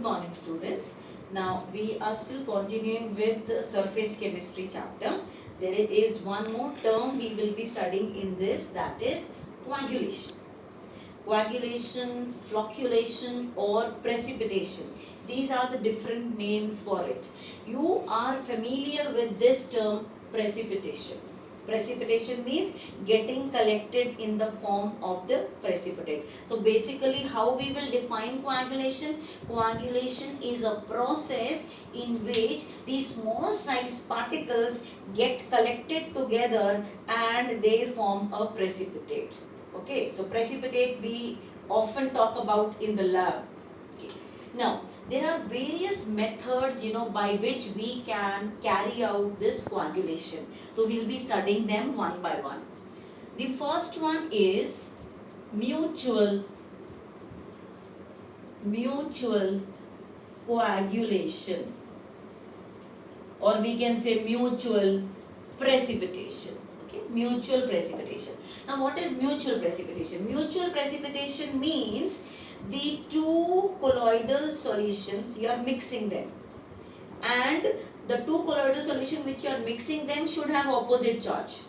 morning students. Now we are still continuing with the surface chemistry chapter. There is one more term we will be studying in this, that is coagulation. Coagulation, flocculation or precipitation. These are the different names for it. You are familiar with this term precipitation. Precipitation means getting collected in the form of the precipitate. So basically how we will define coagulation? Coagulation is a process in which these small size particles get collected together and they form a precipitate. Okay, so precipitate we often talk about in the lab. Okay. Now, there are various methods, by which we can carry out this coagulation. So, we will be studying them one by one. The first one is mutual coagulation, or we can say mutual precipitation. Mutual precipitation. Now what is mutual precipitation? Mutual precipitation means the two colloidal solutions, you are mixing them, and the two colloidal solution which you are mixing them should have opposite charge.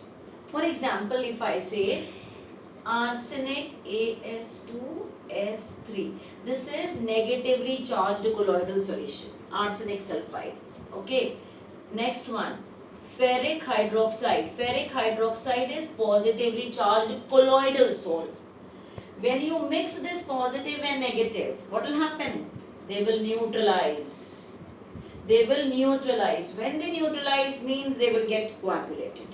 For example, if I say arsenic As2S3, this is negatively charged colloidal solution, arsenic sulfide. Okay, next one, ferric hydroxide. Ferric hydroxide is positively charged colloidal salt. When you mix this positive and negative, what will happen? They will neutralize. They will neutralize. When they neutralize means they will get coagulated.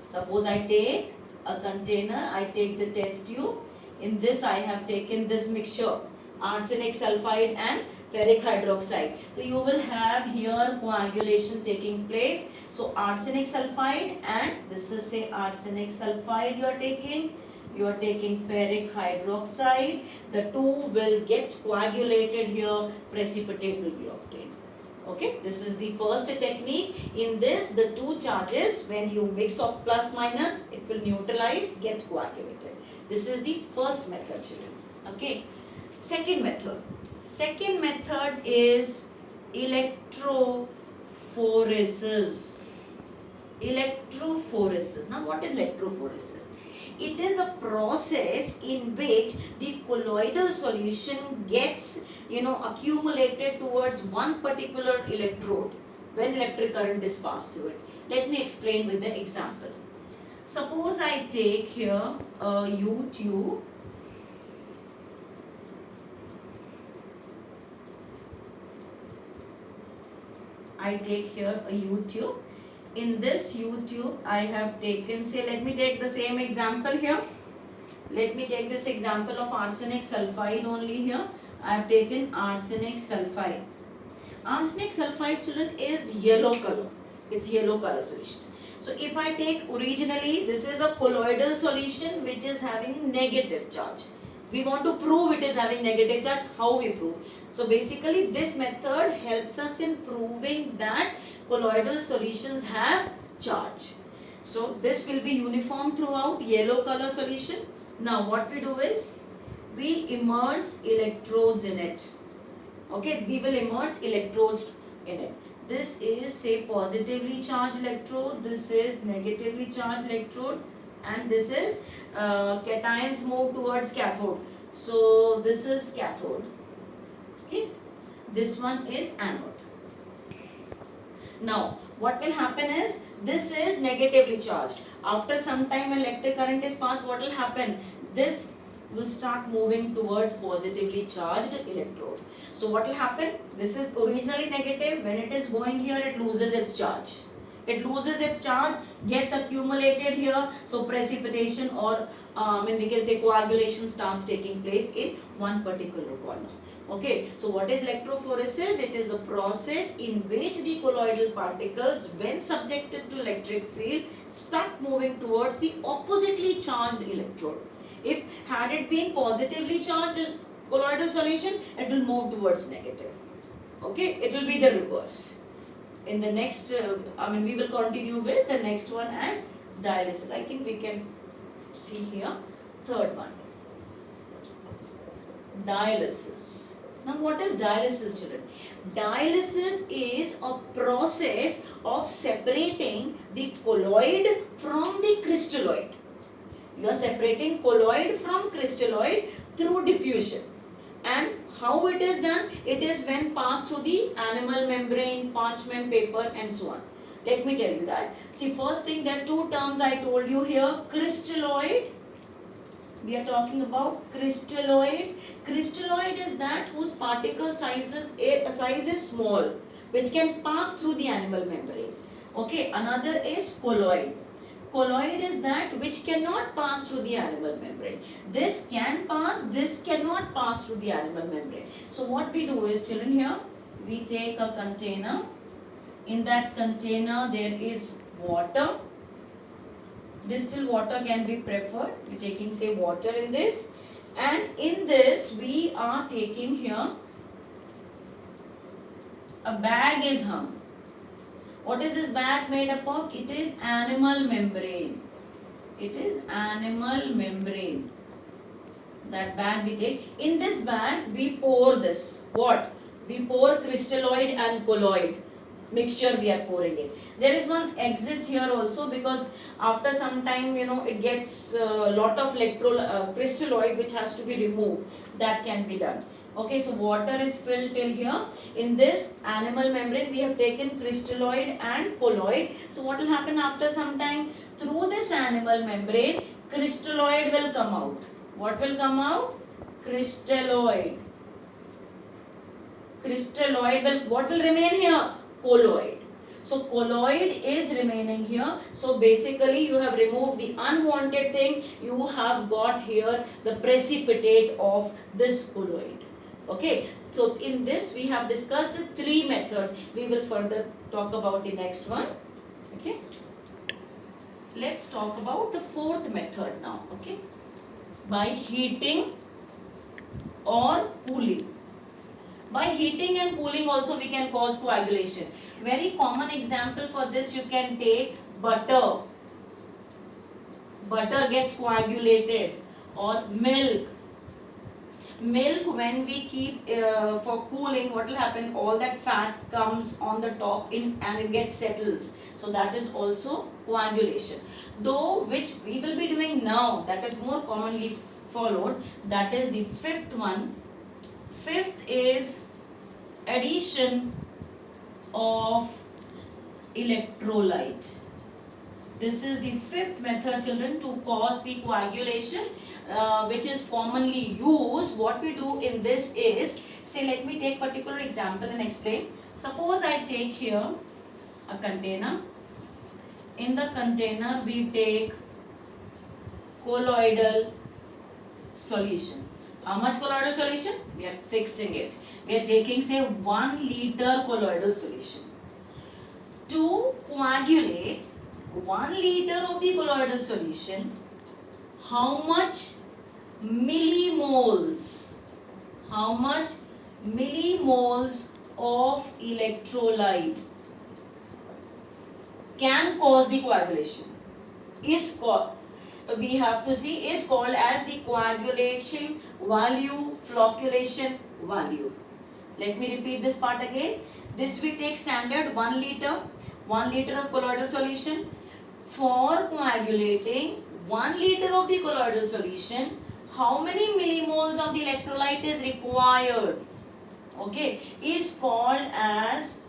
Suppose I take a container, I take the test tube. In this I have taken this mixture, arsenic sulfide and ferric hydroxide. So you will have here coagulation taking place. So arsenic sulfide, and this is say arsenic sulfide you are taking ferric hydroxide. The two will get coagulated here, precipitate will be obtained. Okay, this is the first technique. In this, the two charges, when you mix of plus minus, it will neutralize, get coagulated. This is the first method, children. Okay, second method is electrophoresis. Now what is electrophoresis? It is a process in which the colloidal solution gets accumulated towards one particular electrode when electric current is passed through it. Let me explain with the example. Suppose I take here a U tube. I take here a U tube. In this U tube, I have taken, say, let me take the same example here. Let me take this example of arsenic sulfide only here. I have taken arsenic sulfide. Arsenic sulfide, children, is yellow color. It's yellow color solution. So if I take originally, this is a colloidal solution which is having negative charge. We want to prove it is having negative charge. How we prove? So basically this method helps us in proving that colloidal solutions have charge. So this will be uniform throughout, yellow color solution. Now what we do is, we immerse electrodes in it. Okay, we will immerse electrodes in it. This is say positively charged electrode, this is negatively charged electrode, and this is cations move towards cathode. So this is cathode. Okay, this one is anode. Now what will happen is, this is negatively charged. After some time when electric current is passed, what will happen? This will start moving towards positively charged electrode. So what will happen? This is originally negative. When it is going here, it loses its charge. It loses its charge, gets accumulated here. So precipitation, or we can say coagulation, starts taking place in one particular corner. Okay, so what is electrophoresis? It is a process in which the colloidal particles, when subjected to electric field, start moving towards the oppositely charged electrode. If had it been positively charged colloidal solution, it will move towards negative. Okay, it will be the reverse. In the next, we will continue with the next one as dialysis. I think we can see here third one. Dialysis. Now what is dialysis, children? Dialysis is a process of separating the colloid from the crystalloid. You are separating colloid from crystalloid through diffusion. And how it is done? It is when passed through the animal membrane, parchment paper and so on. Let me tell you that. See, first thing, there are two terms I told you here. Crystalloid. We are talking about crystalloid. Crystalloid is that whose particle size is small, which can pass through the animal membrane. Okay, another is colloid. Colloid is that which cannot pass through the animal membrane. This can pass, this cannot pass through the animal membrane. So what we do is, children, here we take a container. In that container there is water. Distilled water can be preferred. You're taking, say, water in this, and in this we are taking here a bag is hung. What is this bag made up of? It is animal membrane. It is animal membrane. That bag we take. In this bag we pour this. What? We pour crystalloid and colloid mixture we are pouring it. There is one exit here also, because after some time, it gets a lot of crystalloid which has to be removed. That can be done. Okay, so water is filled till here. In this animal membrane we have taken crystalloid and colloid. So what will happen after some time? Through this animal membrane, crystalloid will come out. What will come out? Crystalloid. What will remain here? Colloid. So colloid is remaining here. So basically you have removed the unwanted thing. You have got here the precipitate of this colloid. Okay. So in this we have discussed the three methods. We will further talk about the next one. Okay. Let's talk about the fourth method now. Okay. By heating or cooling. By heating and cooling also we can cause coagulation. Very common example for this you can take butter. Butter gets coagulated, or milk. Milk, when we keep for cooling, what will happen? All that fat comes on the top and it gets settles. So that is also coagulation. Though which we will be doing now, that is more commonly followed. That is the fifth one. Fifth is addition of electrolyte. This is the fifth method, children, to cause the coagulation, which is commonly used. What we do in this is, say, let me take particular example and explain. Suppose I take here a container. In the container we take colloidal solution. How much colloidal solution? We are fixing it. We are taking, say, 1 liter colloidal solution. To coagulate 1 liter of the colloidal solution, how much millimoles? How much millimoles of electrolyte can cause the coagulation? We have to see, is called as the coagulation value, flocculation value. Let me repeat this part again. This we take standard 1 liter of colloidal solution. For coagulating 1 liter of the colloidal solution, how many millimoles of the electrolyte is required? Okay, is called as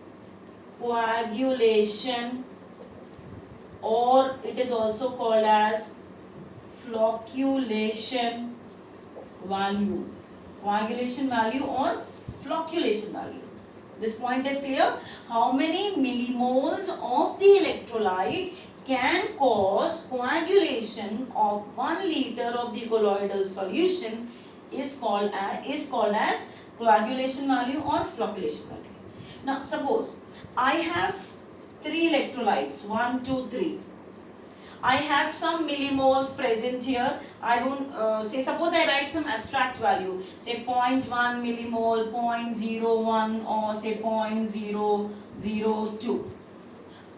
coagulation, or it is also called as flocculation value. Coagulation value or flocculation value. This point is clear. How many millimoles of the electrolyte can cause coagulation of 1 liter of the colloidal solution is called as coagulation value or flocculation value. Now suppose I have 3 electrolytes, 1, 2, 3. I have some millimoles present here. I don't say, suppose I write some abstract value, say 0.1 millimole, 0.01, or say 0.002.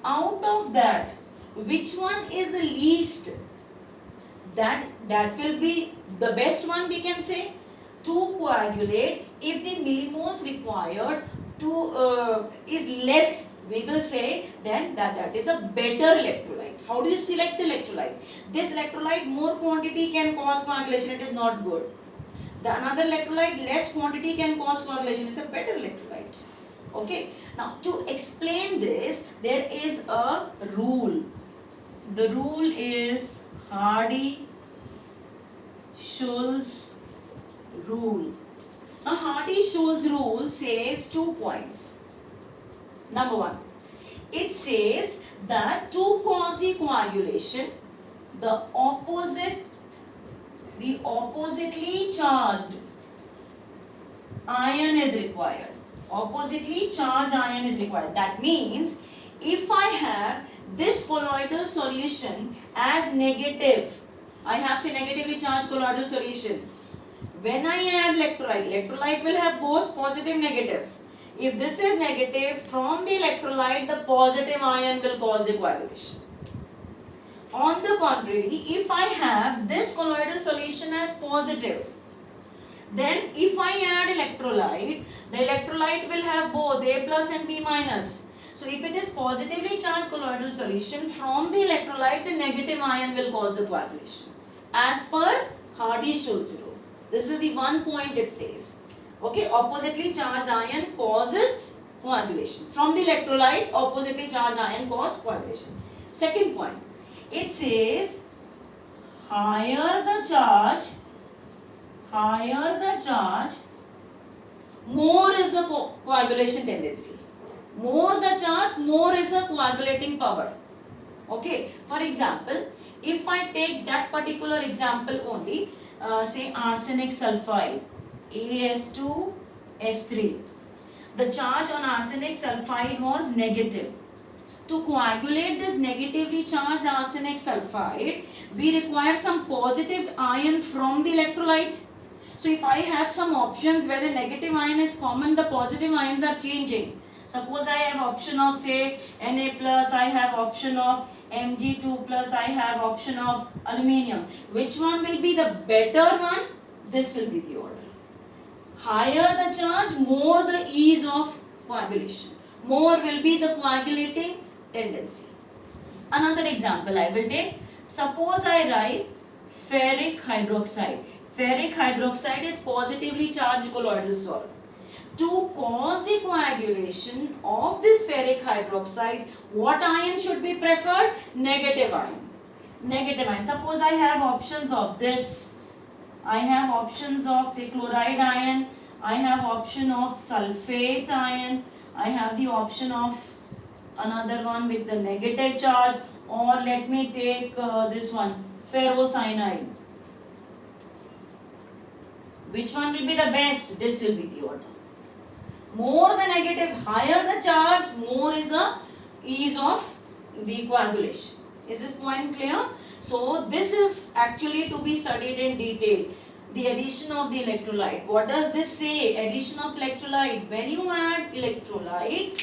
Out of that, which one is the least? That will be the best one, we can say. To coagulate If the millimoles required to is less, we will say then that is a better electrolyte. How do you select the electrolyte? This electrolyte more quantity can cause coagulation, it is not good. The another electrolyte less quantity can cause coagulation, is a better electrolyte. Okay. Now to explain this, there is a rule. The rule is Hardy-Schulze rule. Now Hardy-Schulze rule says 2 points. Number 1, it says that to cause the coagulation, the oppositely charged ion is required. Oppositely charged ion is required. That means if I have this colloidal solution as negative, I have say negatively charged colloidal solution. When I add electrolyte will have both positive and negative. If this is negative, from the electrolyte the positive ion will cause the coagulation. On the contrary, if I have this colloidal solution as positive, then if I add electrolyte, the electrolyte will have both A plus and B minus. So if it is positively charged colloidal solution, from the electrolyte the negative ion will cause the coagulation, as per Hardy-Schulze rule. This is the 1 point it says. Okay, oppositely charged ion causes coagulation. From the electrolyte, oppositely charged ion causes coagulation. Second point, it says higher the charge, more is the coagulation tendency. More the charge, more is the coagulating power. Okay, for example, if I take that particular example only, say arsenic sulfide, As2S3. The charge on arsenic sulfide was negative. To coagulate this negatively charged arsenic sulfide, we require some positive ion from the electrolyte. So if I have some options where the negative ion is common, the positive ions are changing. Suppose I have option of say Na plus, I have option of Mg2 plus, I have option of aluminium. Which one will be the better one? This will be the order. Higher the charge, more the ease of coagulation. More will be the coagulating tendency. Another example I will take. Suppose I write ferric hydroxide. Ferric hydroxide is positively charged colloidal salt. To cause the coagulation of this ferric hydroxide, what ion should be preferred? Negative ion. Negative ion. Suppose I have options of this. I have options of say chloride ion. I have option of sulfate ion. I have the option of another one with the negative charge, or let me take this one, ferrocyanide. Which one will be the best? This will be the order. More the negative, higher the charge, more is the ease of the coagulation. Is this point clear? So this is actually to be studied in detail. The addition of the electrolyte. What does this say? Addition of electrolyte. When you add electrolyte,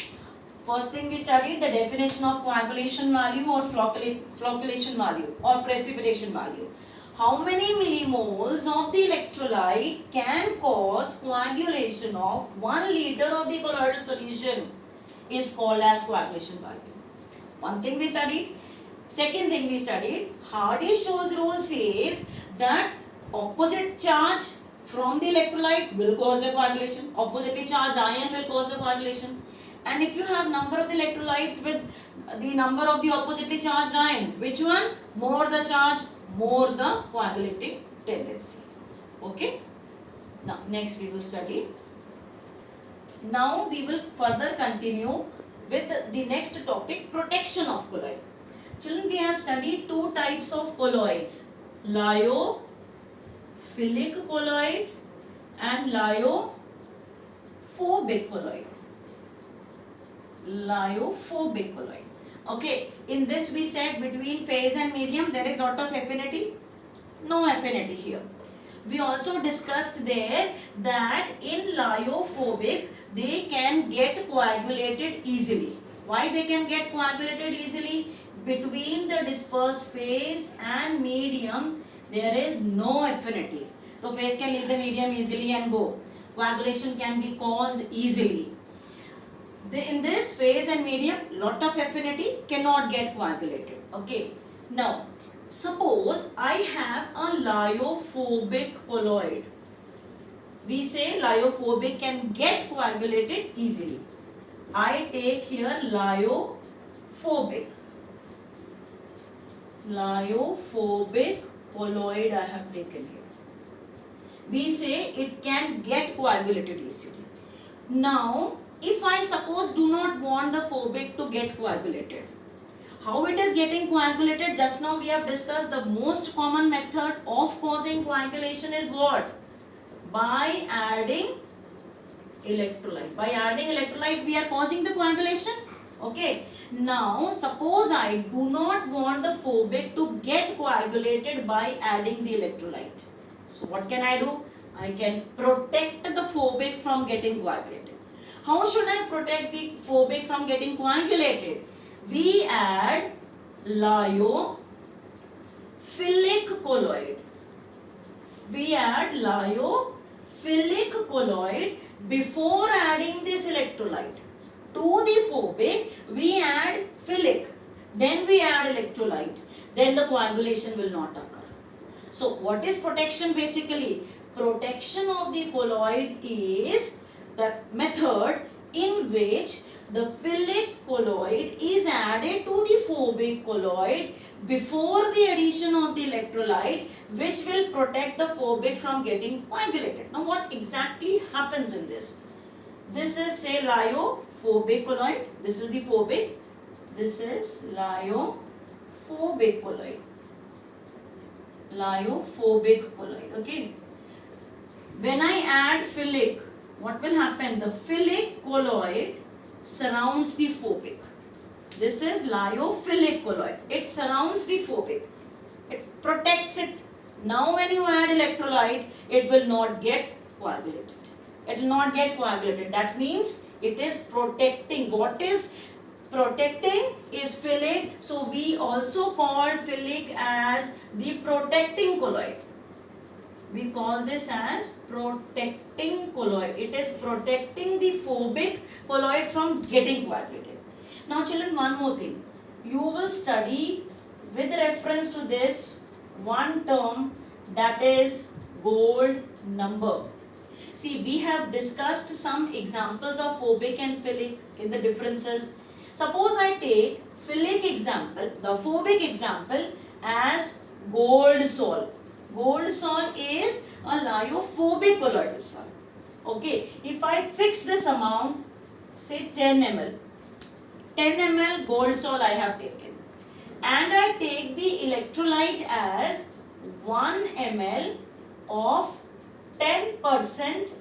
first thing we studied the definition of coagulation value or flocculation value or precipitation value. How many millimoles of the electrolyte can cause coagulation of 1 liter of the colloidal solution is called as coagulation value. One thing we studied. Second thing we studied, Hardy-Schulze rule says that opposite charge from the electrolyte will cause the coagulation. Oppositely charged ion will cause the coagulation. And if you have number of the electrolytes with the number of the oppositely charged ions, which one? More the charge, more the coagulating tendency. Okay. Now next we will study. Now we will further continue with the next topic, protection of colloid. Children, we have studied 2 types of colloids, lyophilic colloid and lyophobic colloid. Lyophobic colloid. Okay, in this we said between phase and medium there is lot of affinity. No affinity here. We also discussed there that in lyophobic they can get coagulated easily. Why they can get coagulated easily? Between the dispersed phase and medium there is no affinity. So phase can leave the medium easily and go. coagulation can be caused easily. In this phase and medium, lot of affinity cannot get coagulated. Okay. Now, suppose I have a lyophobic colloid. We say lyophobic can get coagulated easily. I take here lyophobic colloid I have taken here. We say it can get coagulated easily. Now, if I suppose do not want the phobic to get coagulated, how it is getting coagulated? Just now we have discussed the most common method of causing coagulation is what? By adding electrolyte. By adding electrolyte we are causing the coagulation. Okay. Now suppose I do not want the phobic to get coagulated by adding the electrolyte. So what can I do? I can protect the phobic from getting coagulated. How should I protect the phobic from getting coagulated? We add lyophilic colloid. We add lyophilic colloid before adding this electrolyte. To the phobic, we add philic. Then we add electrolyte. Then the coagulation will not occur. So what is protection basically? Protection of the colloid is the method in which the philic colloid is added to the phobic colloid before the addition of the electrolyte, which will protect the phobic from getting coagulated. Now what exactly happens in this? This is say lyophobic colloid. This is the phobic. This is lyophobic colloid. Lyophobic colloid. Okay. When I add philic, what will happen? The philic colloid surrounds the phobic. This is lyophilic colloid. It surrounds the phobic. It protects it. Now when you add electrolyte, it will not get coagulated. It will not get coagulated. That means it is protecting. What is protecting is philic. So we also call philic as the protecting colloid. We call this as protecting colloid. It is protecting the phobic colloid from getting coagulated. Now children, one more thing. You will study with reference to this one term, that is gold number. See, we have discussed some examples of phobic and philic in the differences. Suppose I take philic example, the phobic example as gold sol. Gold sol is a lyophobic colloidal sol. Okay, if I fix this amount, say 10 ml. 10 ml gold sol I have taken. And I take the electrolyte as 1 ml of 10%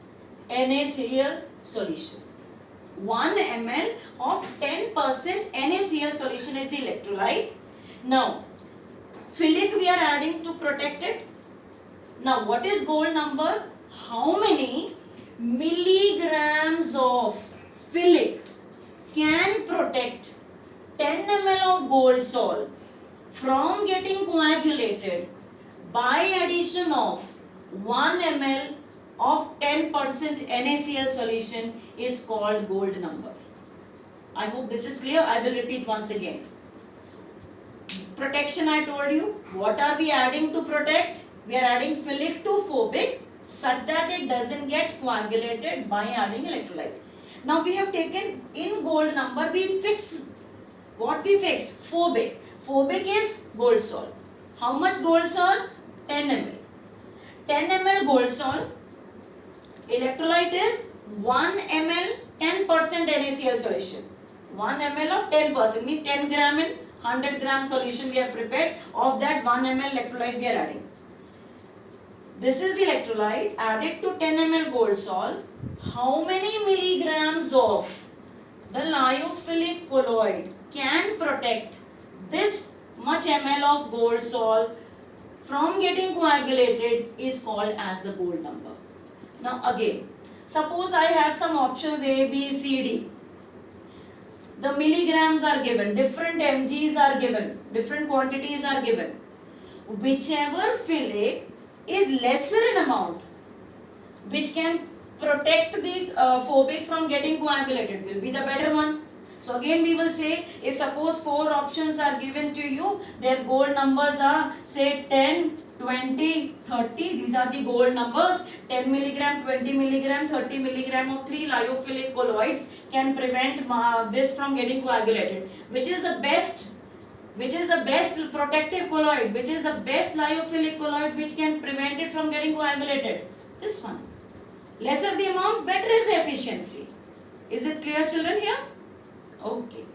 NaCl solution. 1 ml of 10% NaCl solution is the electrolyte. Now, philic we are adding to protect it. Now, what is gold number? How many milligrams of philic can protect 10 ml of gold sol from getting coagulated by addition of 1 ml of 10% NaCl solution is called gold number. I hope this is clear. I will repeat once again. Protection I told you. What are we adding to protect? We are adding philic to phobic such that it doesn't get coagulated by adding electrolyte. Now we have taken in gold number, we fix. What we fix? Phobic. Phobic is gold sol. How much gold sol? 10 ml. 10 ml gold sol. Electrolyte is 1 ml 10% NaCl solution. 1 ml of 10% means 10 gram in 100 gram solution we have prepared. Of that 1 ml electrolyte we are adding. This is the electrolyte added to 10 ml gold sol. How many milligrams of the lyophilic colloid can protect this much ml of gold sol from getting coagulated is called as the gold number. Now again, suppose I have some options A, B, C, D. The milligrams are given, different mgs are given, different quantities are given. Whichever philic is lesser in amount, which can protect the phobic from getting coagulated will be the better one. So again we will say, if suppose 4 options are given to you, their gold numbers are say 10, 20, 30. These are the gold numbers. 10 milligram, 20 milligram, 30 milligram of 3 lyophilic colloids can prevent this from getting coagulated. Which is the best? Which is the best protective colloid? Which is the best lyophilic colloid which can prevent it from getting coagulated? This one. Lesser the amount, better is the efficiency. Is it clear, children, here? Okay.